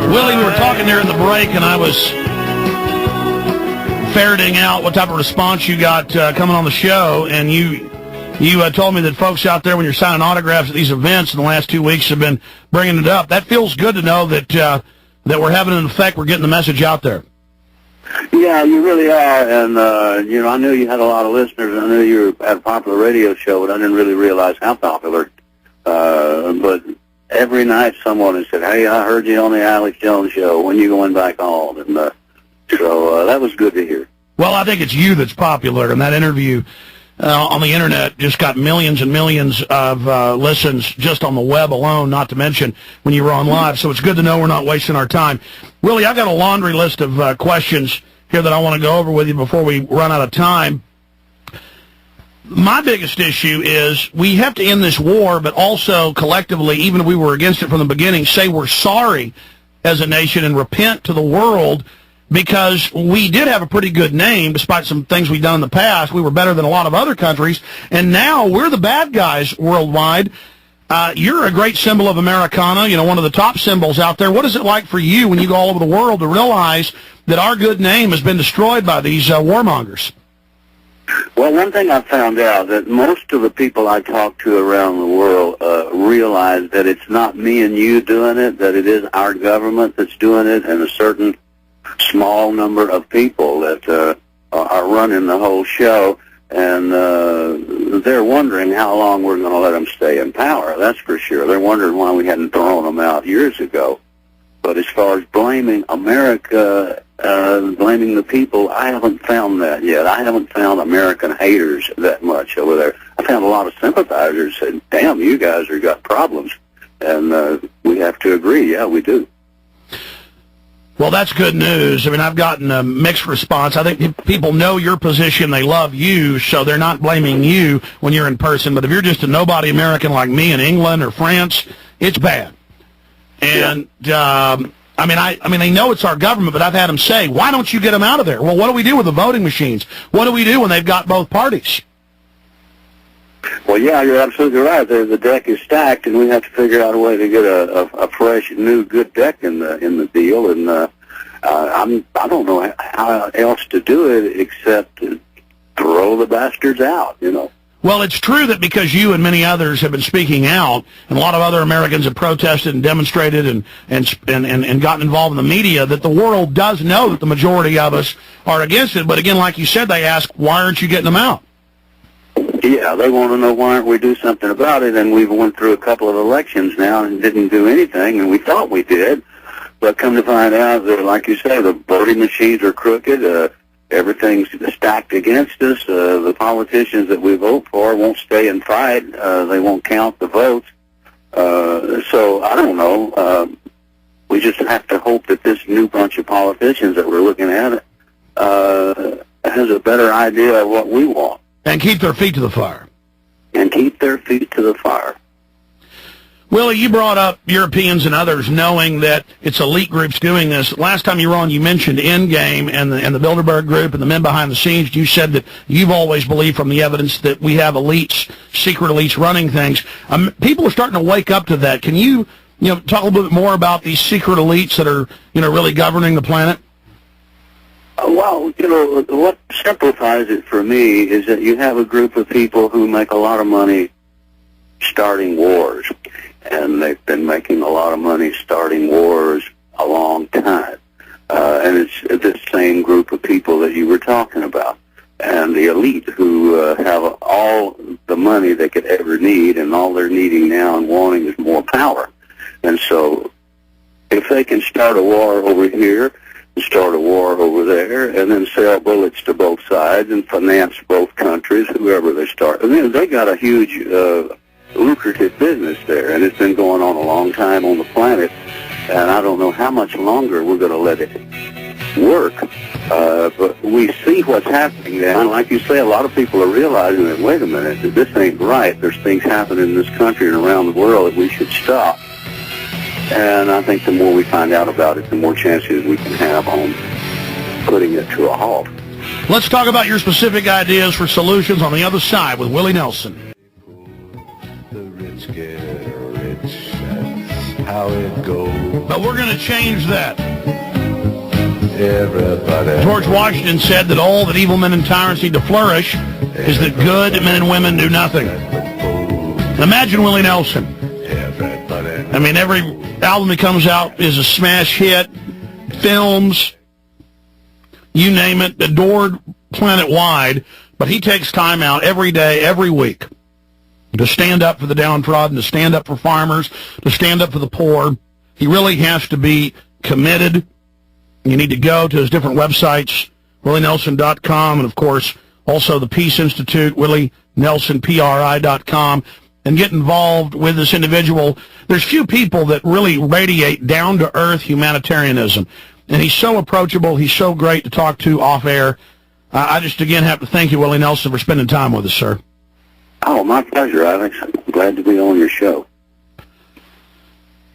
Willie, we were talking there in the break, and I was ferreting out what type of response you got coming on the show, and you told me that folks out there, when you're signing autographs at these events in the last 2 weeks, have been bringing it up. That feels good to know that that we're having an effect. We're getting the message out there. Yeah, you really are, and I knew you had a lot of listeners. I knew you had a popular radio show, but I didn't really realize how popular. But every night someone has said, "Hey, I heard you on the Alex Jones show. When you going back on?" And so that was good to hear. Well, I think it's you that's popular, and that interview on the internet just got millions and millions of listens just on the web alone, not to mention when you were on live. So it's good to know we're not wasting our time. Willie, I've got a laundry list of questions here that I want to go over with you before we run out of time. My biggest issue is we have to end this war, but also collectively, even if we were against it from the beginning, say we're sorry as a nation and repent to the world, because we did have a pretty good name despite some things we've done in the past. We were better than a lot of other countries, and now we're the bad guys worldwide. You're a great symbol of Americana, one of the top symbols out there. What is it like for you when you go all over the world to realize that our good name has been destroyed by these warmongers? Well, one thing I found out, that most of the people I talk to around the world realize that it's not me and you doing it, that it is our government that's doing it, and a certain small number of people that are running the whole show, and they're wondering how long we're going to let them stay in power. That's for sure. They're wondering why we hadn't thrown them out years ago. But as far as blaming America, blaming the people, I haven't found that yet. I haven't found American haters that much over there. I found a lot of sympathizers saying, "Damn, you guys have got problems." And we have to agree, yeah, we do. Well, that's good news. I mean, I've gotten a mixed response. I think people know your position. They love you, so they're not blaming you when you're in person. But if you're just a nobody American like me in England or France, it's bad. And, I mean, they know it's our government, but I've had them say, "Why don't you get them out of there?" Well, what do we do with the voting machines? What do we do when they've got both parties? Well, yeah, you're absolutely right. The deck is stacked, and we have to figure out a way to get a fresh, new, good deck in the deal. And I don't know how else to do it except to throw the bastards out. Well, it's true that because you and many others have been speaking out, and a lot of other Americans have protested and demonstrated and gotten involved in the media, that the world does know that the majority of us are against it. But again, like you said, they ask, "Why aren't you getting them out?" Yeah, they want to know why aren't we do something about it, and we've went through a couple of elections now and didn't do anything, and we thought we did, but come to find out that, like you say, the voting machines are crooked, everything's stacked against us, the politicians that we vote for won't stay and fight, they won't count the votes, so I don't know, we just have to hope that this new bunch of politicians that we're looking at has a better idea of what we want. And keep their feet to the fire. And keep their feet to the fire. Willie, you brought up Europeans and others knowing that it's elite groups doing this. Last time you were on, you mentioned Endgame and the Bilderberg Group and the men behind the scenes. You said that you've always believed from the evidence that we have elites, secret elites running things. People are starting to wake up to that. Can you talk a little bit more about these secret elites that are really governing the planet? Well, what simplifies it for me is that you have a group of people who make a lot of money starting wars, and they've been making a lot of money starting wars a long time. And it's the same group of people that you were talking about, and the elite who have all the money they could ever need, and all they're needing now and wanting is more power. And so if they can start a war over here, start a war over there, and then sell bullets to both sides and finance both countries, whoever they start. I mean, they got a huge, lucrative business there, and it's been going on a long time on the planet, and I don't know how much longer we're going to let it work. But we see what's happening now, and like you say, a lot of people are realizing that, wait a minute, that this ain't right. There's things happening in this country and around the world that we should stop. And I think the more we find out about it, the more chances we can have on putting it to a halt. Let's talk about your specific ideas for solutions on the other side with Willie Nelson. The rich get rich. That's how it goes. But we're going to change that. Everybody. George Washington said that all that evil men and tyrants need to flourish is that good men and women do nothing. Imagine Willie Nelson. I mean, every album that comes out is a smash hit. Films, you name it, adored planet-wide. But he takes time out every day, every week, to stand up for the downtrodden, to stand up for farmers, to stand up for the poor. He really has to be committed. You need to go to his different websites, willienelson.com, and, of course, also the Peace Institute, willienelsonpri.com, and get involved with this individual. There's few people that really radiate down-to-earth humanitarianism, and he's so approachable. He's so great to talk to off-air. I just, again, have to thank you, Willie Nelson, for spending time with us, sir. Oh, my pleasure, Alex. I'm glad to be on your show.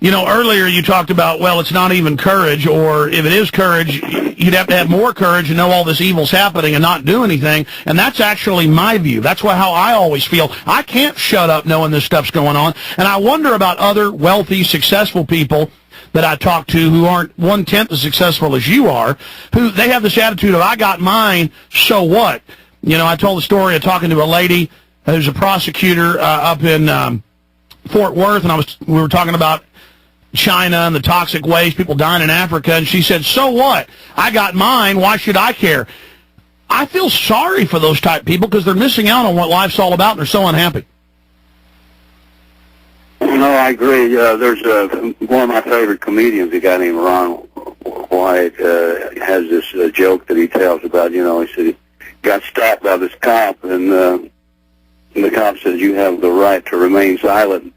You know, earlier you talked about, well, it's not even courage, or if it is courage, you'd have to have more courage and know all this evil's happening and not do anything, and that's actually my view. That's how I always feel. I can't shut up knowing this stuff's going on, and I wonder about other wealthy, successful people that I talk to who aren't one-tenth as successful as you are, who they have this attitude of, I got mine, so what? You know, I told the story of talking to a lady who's a prosecutor up in Fort Worth, and we were talking about China and the toxic waste, people dying in Africa, and she said, so what? I got mine, why should I care? I feel sorry for those type of people because they're missing out on what life's all about, and they're so unhappy. No, I agree. There's one of my favorite comedians, a guy named Ron White, has this joke that he tells about, he said he got stopped by this cop, and the cop says, you have the right to remain silent.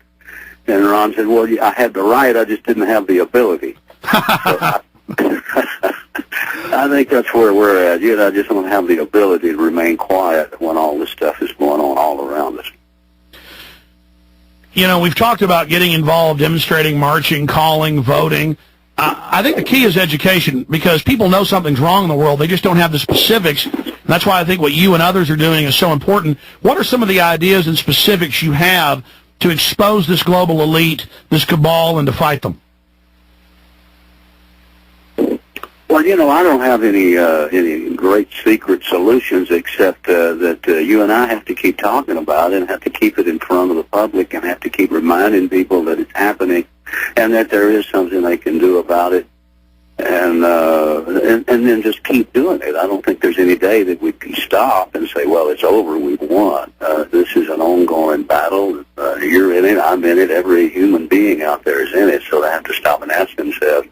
And Ron said, well, I had the right, I just didn't have the ability. I think that's where we're at. I just don't have the ability to remain quiet when all this stuff is going on all around us. You know, we've talked about getting involved, demonstrating, marching, calling, voting. I think the key is education, because people know something's wrong in the world. They just don't have the specifics. And that's why I think what you and others are doing is so important. What are some of the ideas and specifics you have to expose this global elite, this cabal, and to fight them? Well, I don't have any great secret solutions except that you and I have to keep talking about it and have to keep it in front of the public and have to keep reminding people that it's happening and that there is something they can do about it, and then just keep doing it. I don't think there's any day that we can stop and say, well, it's over, we've won. This is an ongoing battle. You're in it, I'm in it, every human being out there is in it, so they have to stop and ask themselves,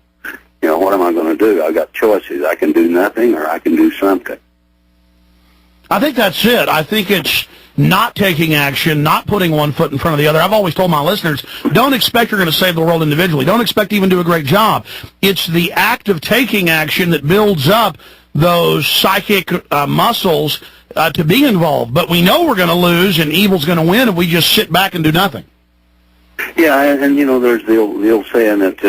what am I going to do? I've got choices. I can do nothing or I can do something. I think that's it. I think it's not taking action, not putting one foot in front of the other. I've always told my listeners, don't expect you're going to save the world individually. Don't expect to even do a great job. It's the act of taking action that builds up those psychic muscles to be involved. But we know we're going to lose and evil's going to win if we just sit back and do nothing. Yeah, and there's the old saying that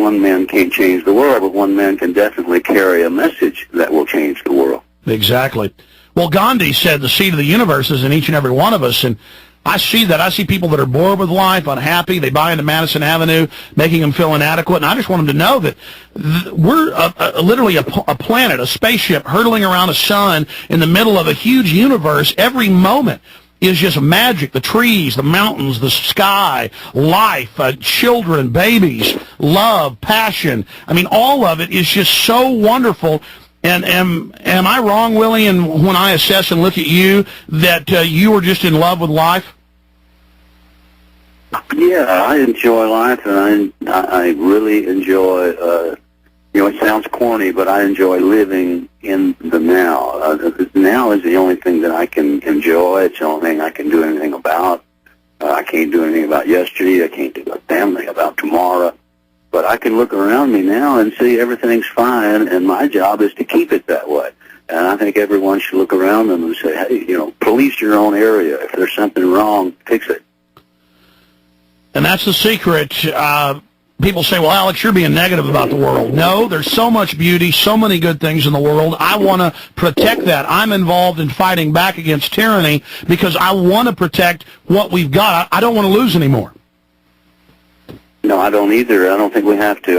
one man can't change the world, but one man can definitely carry a message that will change the world. Exactly. Well, Gandhi said the seed of the universe is in each and every one of us, and I see that. I see people that are bored with life, unhappy. They buy into Madison Avenue, making them feel inadequate, and I just want them to know that we're literally a planet, a spaceship, hurtling around a sun in the middle of a huge universe. Every moment is just magic. The trees, the mountains, the sky, life, children, babies, love, passion. I mean, all of it is just so wonderful. And am I wrong, Willie, and when I assess and look at you, that you are just in love with life? Yeah, I enjoy life, and I really enjoy, it sounds corny, but I enjoy living in the now. Now is the only thing that I can enjoy. It's the only thing I can do anything about. I can't do anything about yesterday. I can't do a damn thing about tomorrow. But I can look around me now and see everything's fine, and my job is to keep it that way. And I think everyone should look around them and say, hey, police your own area. If there's something wrong, fix it. And that's the secret. People say, well, Alex, you're being negative about the world. No, there's so much beauty, so many good things in the world. I want to protect that. I'm involved in fighting back against tyranny because I want to protect what we've got. I don't want to lose anymore. No, I don't either. I don't think we have to.